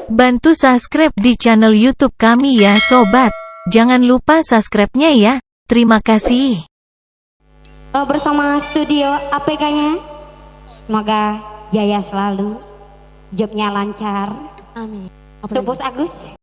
Bantu subscribe di channel YouTube kami ya sobat. Jangan lupa subscribe-nya ya. Terima kasih. Bersama studio APK-nya, semoga jaya selalu, jobnya lancar. Amin. Untuk Bos Agus.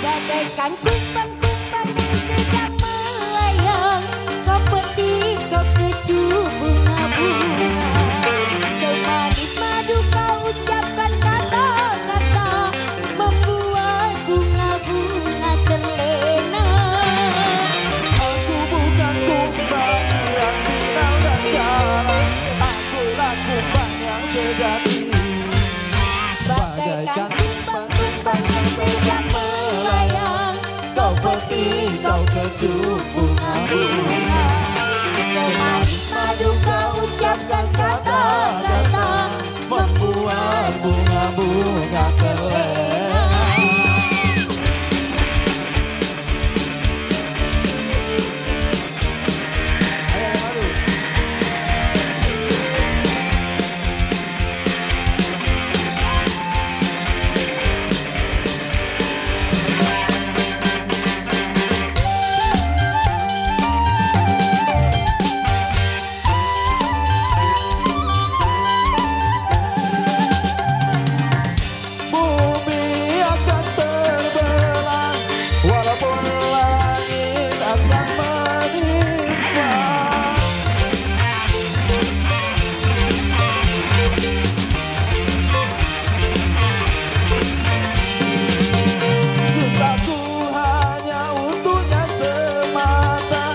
Bagaikan kumbang-kumbang yang sedang melayang, kau petik, kau keju bunga-bunga. Kau manis madu, kau ucapkan kata-kata, membuat bunga-bunga terlena. Aku bukan kumbang yang final dan jalan, akulah kumbang yang sejati. Bagaikan kumbang-kumbang yang sedang melayang, kau petik, kau keju bunga-bunga. Kau manis madu, kau ucapkan kata-kata, membuat bunga-bunga terlena. Bumi akan terbelah, walaupun langit akan menimpa. Cintaku hanya untuknya semata,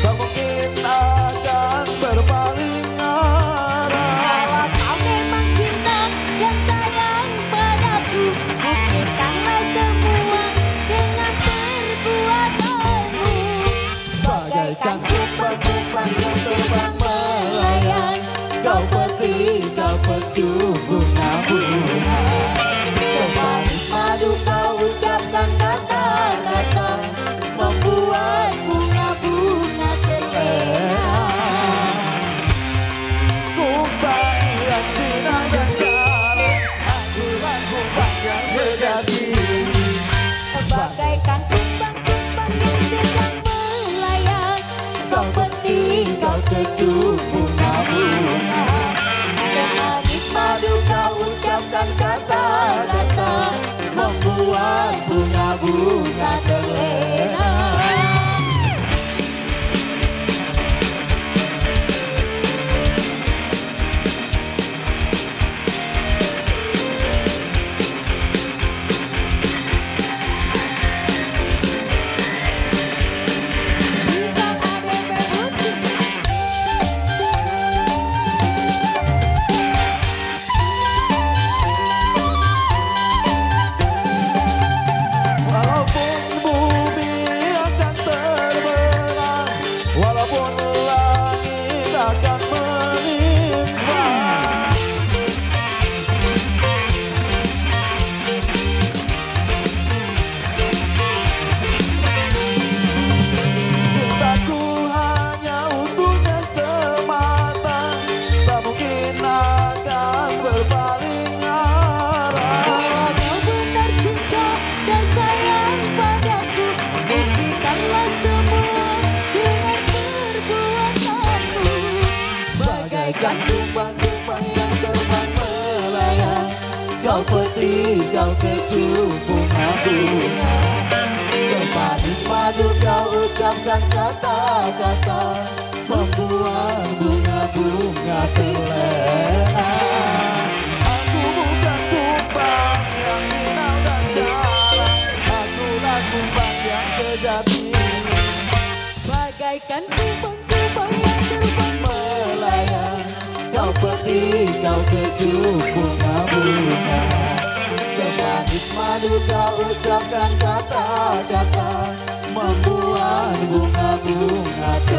tak mungkin akan berpaling arah. Kalau kau memang cinta dan sayang padaku, buktikanlah semua dengan perbuatanmu. Bagaikan kumbang-kumbang yang sedang melayang, kau petik, kau keju bunga-bunga. Kau manis madu, kau ucapkan kata-kata, membuat bunga-bunga terlena. Kumbang yang final dan jalan, akulah kumbang yang sejati. Bagaikan kumbang-kumbang yang sedang melayang, kau petik, kau keju bunga-bunga. Kau manis madu, kau ucapkan kata-kata, membuat bunga-bunga terlena. Bintang ADP Musik. Walaupun bumi akan terbelah, walaupun langit akan menimpa. Cintaku hanya untuknya semata, tak mungkin akan berpaling arah. Kalau kau benar cinta dan sayang padaku, buktikanlah semua dengan perbuatanmu. Bagaikan kumbang-kumbang yang terbang melayang, kau petik, kau keju bunga-bunga. Semanis madu kau ucapkan kata-kata, membuat bunga-bunga terlena. Aku bukan kumbang yang final dan jalan, akulah kumbang yang sejati. Bagaikan kumbang-kumbang yang terbang Melayang, kau petik, kau keju bunga-bunga. Semanis madu kau ucapkan kata-kata, membuat bunga-bunga